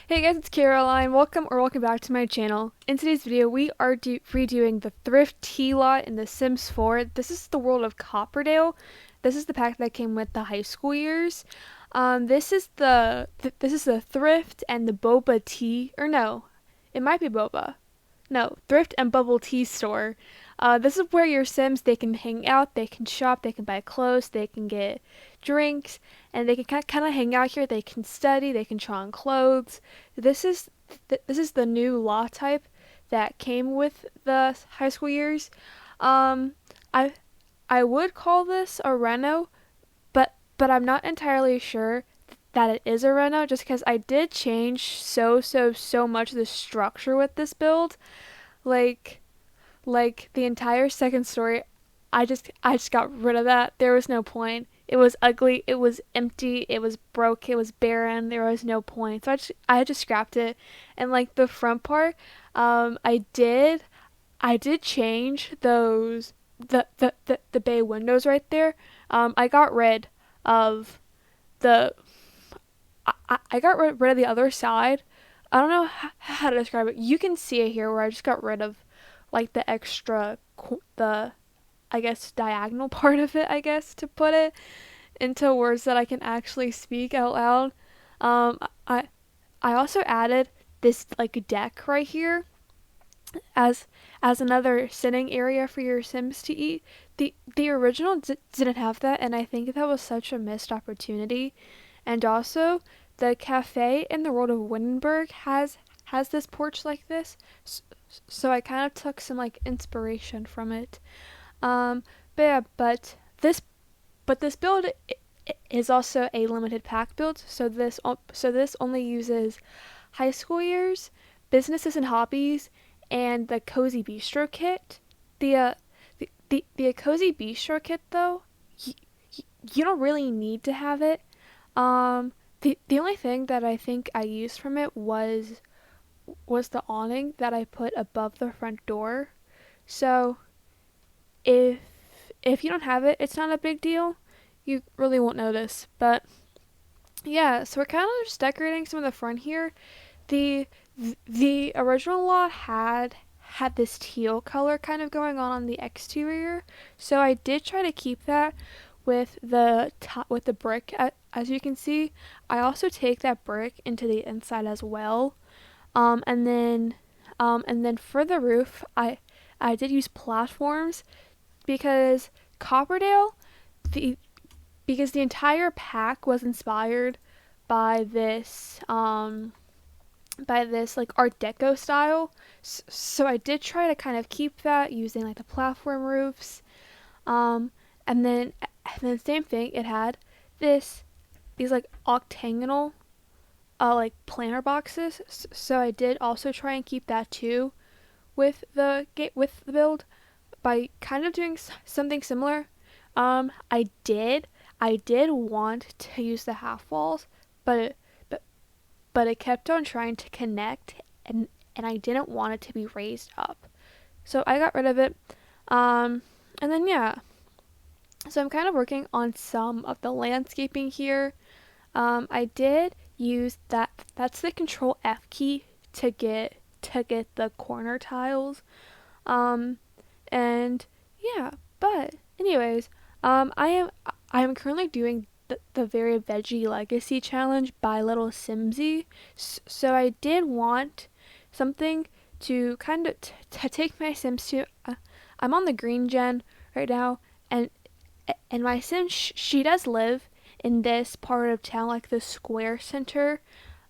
Hey guys, it's Caroline. Welcome back to my channel. In today's video, we are redoing the ThriftTea lot in The Sims 4. This is the world of Cooperdale. This is the pack that came with the high school years. This is the thrift and the boba tea, or no, it might be boba. No, thrift and bubble tea store. This is where your Sims, they can hang out, they can shop, they can buy clothes, they can get drinks, and they can kind of hang out here. They can study, they can try on clothes. This is this is the new law type that came with the high school years. Um, I I would call this a reno, but I'm not entirely sure that it is a reno just because I did change so much of the structure with this build. Like like the entire second story, I just got rid of that. There was no point. It was ugly, it was empty, it was broke, it was barren, there was no point. So I just scrapped it. And like the front part, I did change those the bay windows right there. I got rid of the I got rid of the other side. I don't know how to describe it. You can see it here where I just got rid of like the extra the I guess diagonal part of it, I guess, to put it into words that I can actually speak out loud. Um I I also added this like deck right here as another sitting area for your Sims to eat. The original didn't have that, and I think that was such a missed opportunity. And also, the cafe in the world of Windenburg has this porch like this, so I kind of took some like inspiration from it. Um, but yeah, but this build is also a limited pack build, so this only uses high school years, businesses and hobbies, and the Cozy Bistro kit. The the Cozy Bistro kit though, y- you don't really need to have it. The only thing that I think I used from it was the awning that I put above the front door. So if you don't have it, it's not a big deal. You really won't notice. But yeah, so we're kind of just decorating some of the front here. The the original lot had this teal color kind of going on the exterior, so I did try to keep that with the top with the brick. As you can see, I also take that brick into the inside as well. And then for the roof, I did use platforms because Copperdale, the because the entire pack was inspired by this like Art Deco style. So I did try to kind of keep that using like the platform roofs. Um, and then same thing. It had this these like octagonal like planter boxes. So I did also try and keep that too with the build by kind of doing something similar. I did want to use the half walls, but it kept on trying to connect, and I didn't want it to be raised up. So I got rid of it. Um, and then yeah, so I'm kind of working on some of the landscaping here. I did use that. That's the Control F key to get the corner tiles. Um, and yeah, but anyways, I am currently doing the very veggie legacy challenge by Little Simsy. So I did want something to kind of to take my Sims to. I'm on the green gen right now, and my Sim she does live in this part of town, like the square center.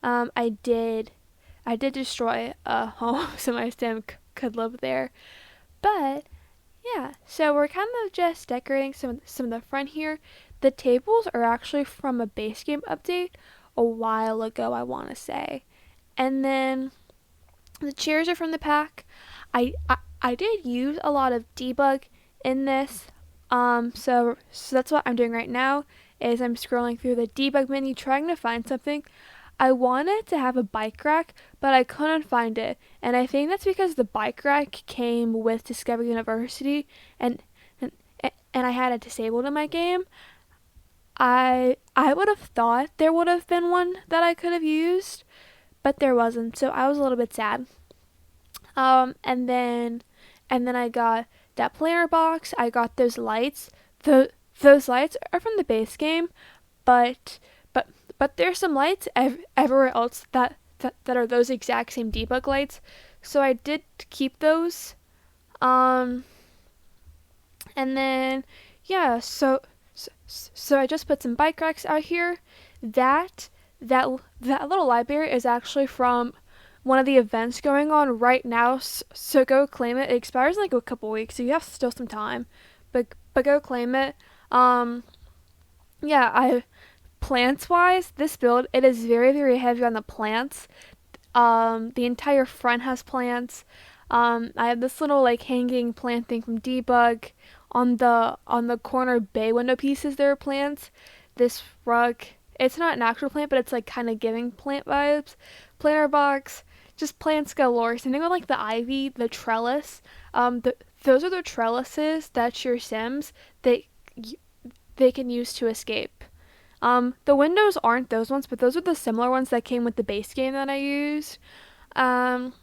I did destroy a home so my Sim could live there, but yeah, so we're kind of just decorating some of the front here. The tables are actually from a base game update a while ago, I want to say. And then the chairs are from the pack. I did use a lot of debug in this. So that's what I'm doing right now is I'm scrolling through the debug menu trying to find something. I wanted to have a bike rack, but I couldn't find it. And I think that's because the bike rack came with Discover University, and and, and I had it disabled in my game. I would have thought there would have been one that I could have used, but there wasn't, so I was a little bit sad. And then I got that planner box. I got those lights. Those lights are from the base game, but but there's some lights everywhere else that are those exact same debug lights. So I did keep those. Um, and then yeah, so I just put some bike racks out here. That that little library is actually from one of the events going on right now. So go claim it. It expires in like a couple weeks, so you have still some time. But go claim it. Um, yeah, I plants wise, this build it is very heavy on the plants. The entire front has plants. I have this little like hanging plant thing from Debug. On the corner bay window pieces there are plants. This rug, it's not an actual plant, but it's like kind of giving plant vibes. Planter box, just plants galore. Same thing with like the ivy, the trellis. Those are the trellises that your Sims they can use to escape. The windows aren't those ones, but those are the similar ones that came with the base game that I used. Um,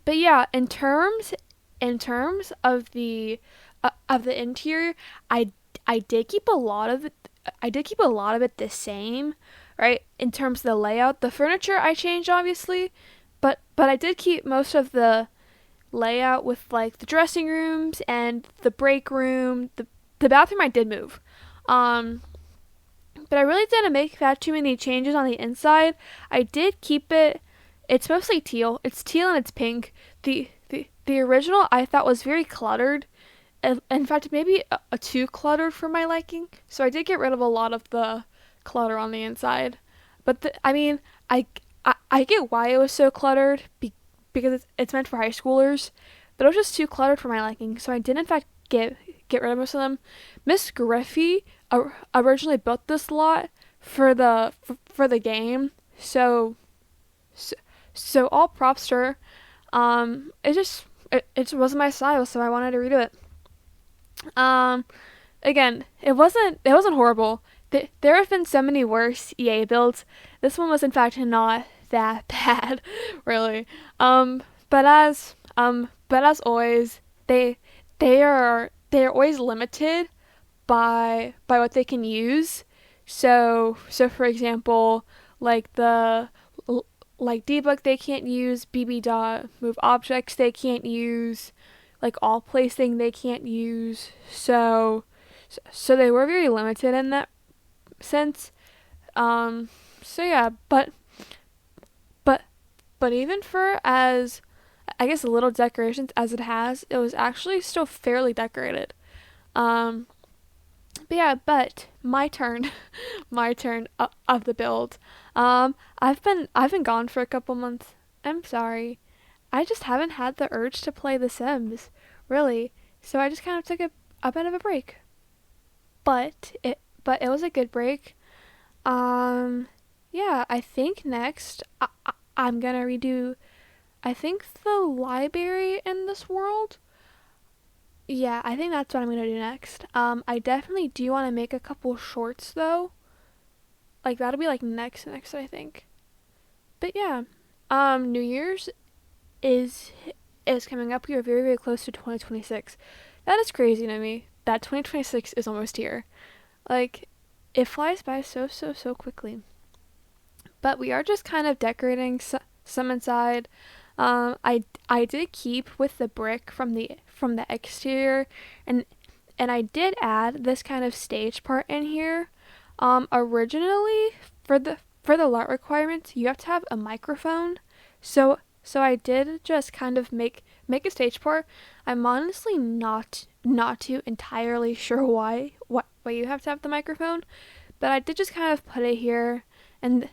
but yeah, in terms of the interior, I I did keep a lot of it. I did keep a lot of it the same, right? In terms of the layout, the furniture I changed obviously, but I did keep most of the layout with like the dressing rooms and the break room. The bathroom I did move. Um, but I really didn't make that too many changes on the inside. I did keep it. It's mostly teal. It's teal and it's pink. The original I thought was very cluttered. In fact, maybe a too cluttered for my liking. So I did get rid of a lot of the clutter on the inside. But I mean, I get why it was so cluttered because it's meant for high schoolers. But it was just too cluttered for my liking. So I did in fact get rid of most of them. Miss Griffey originally built this lot for the game. So, so all props to her. It just wasn't my style, so I wanted to redo it. Um, Again, it wasn't horrible. There have been so many worse EA builds. This one was in fact not that bad, really. But as always, they are always limited by what they can use. So for example, like like debug they can't use, bb dot move objects they can't use, like all placing they can't use. So they were very limited in that sense. So yeah, but but even for as I guess little decorations as it has, it was actually still fairly decorated. Um, but yeah, but my turn, my turn of the build. I've been gone for a couple months. I'm sorry. I just haven't had the urge to play The Sims, really. So I just kind of took a bit of a break. But it was a good break. Um, yeah, I think next I'm gonna redo. I think the library in this world. Yeah, I think that's what I'm gonna do next. I definitely do want to make a couple shorts though. Like that'll be like next I think. But yeah, New Year's is is coming up. We are very close to 2026. That is crazy to me. That 2026 is almost here. Like it flies by so quickly. But we are just kind of decorating some inside. I did keep with the brick from the exterior, and I did add this kind of stage part in here. Originally for the lot requirements, you have to have a microphone. So I did just kind of make a stage part. I'm honestly not too entirely sure why you have to have the microphone, but I did just kind of put it here, and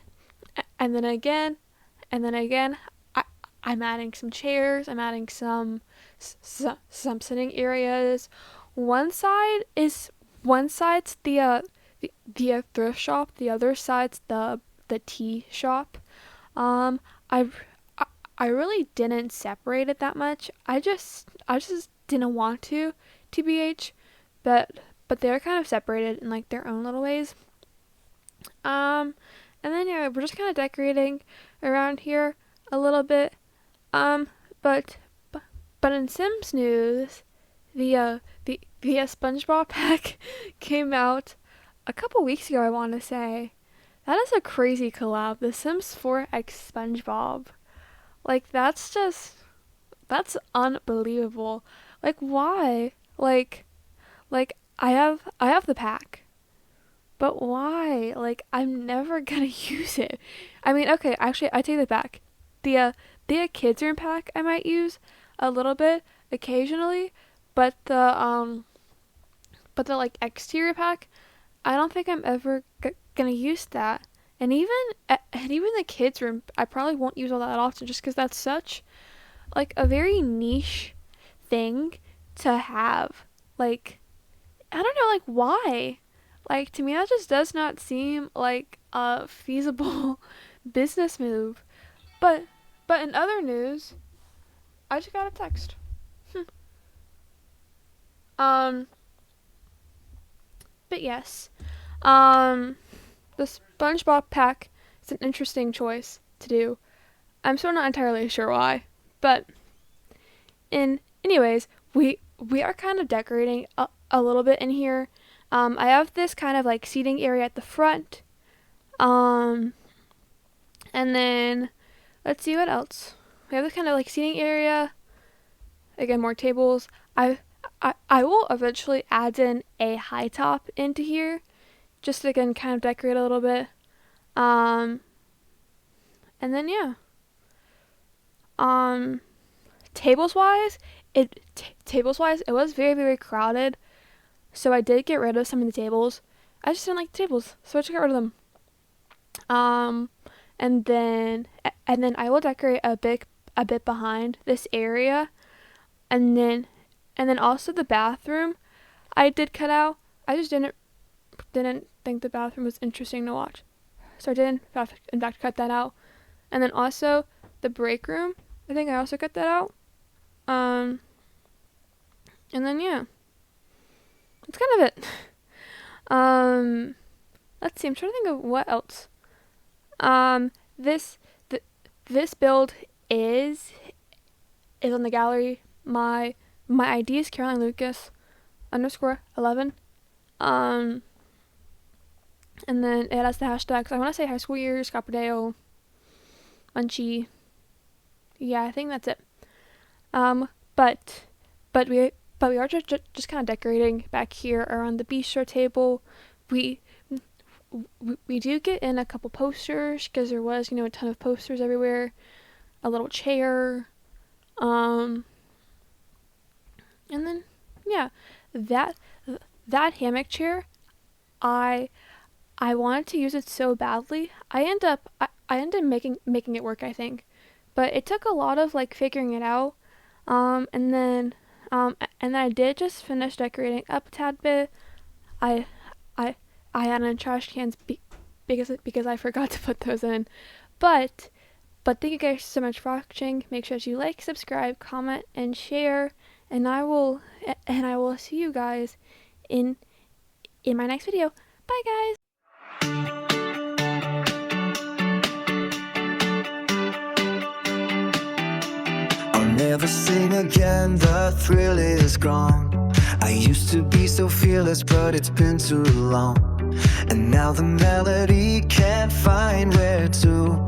and then again and then again I'm adding some chairs. I'm adding some sitting areas. One side's the thrift shop. The other side's the tea shop. Um, I I really didn't separate it that much. I just didn't want to, tbh, but they're kind of separated in like their own little ways. Um, And then yeah, we're just kind of decorating around here a little bit. Um, but but in Sims news, the SpongeBob pack came out a couple weeks ago. I want to say that is a crazy collab. The Sims 4 X SpongeBob. Like that's unbelievable. Like why? Like I have the pack. But why? Like I'm never gonna use it. I mean, okay, actually I take that back. The kids room pack I might use a little bit occasionally, but the like exterior pack, I don't think I'm ever gonna use that. And even the kids room, I probably won't use all that often just because that's such like a very niche thing to have. Like I don't know, like why? Like to me, that just does not seem like a feasible business move. But but in other news, I just got a text. um, but yes, um, the SpongeBob pack is an interesting choice to do. I'm still not entirely sure why, but anyways, we are kind of decorating a little bit in here. I have this kind of like seating area at the front. Um, and then let's see what else. We have this kind of like seating area. Again, more tables. I will eventually add in a high top into here, just to again kind of decorate a little bit. Um, and then yeah. Um, tables wise, it was very very crowded, so I did get rid of some of the tables. I just didn't like the tables, so I just got rid of them. Um, and then I will decorate a bit behind this area, and then also the bathroom I did cut out. I just didn't think the bathroom was interesting to watch, so I did in fact cut that out. And then also the break room, I think I also cut that out. Um, and then yeah, that's kind of it. Um, let's see. I'm trying to think of what else. Um, this this build is on the gallery. My ID is Caroline Lucas _11. Um, and then it has the hashtags. I want to say high school years, Cooperdale, Munchie. Yeah, I think that's it. Um, but but we are just kind of decorating back here around the bistro table. We we do get in a couple posters because there was a ton of posters everywhere. A little chair. Um, and then yeah, that that hammock chair, I I wanted to use it so badly. I ended up making it work, I think, but it took a lot of like figuring it out. And then I did just finish decorating up a tad bit. I I I had in trash cans because I forgot to put those in. But thank you guys so much for watching. Make sure you like, subscribe, comment, and share. And I will see you guys in my next video. Bye guys. I'll never sing again, the thrill is gone. I used to be so fearless, but it's been too long. And now the melody can't find where to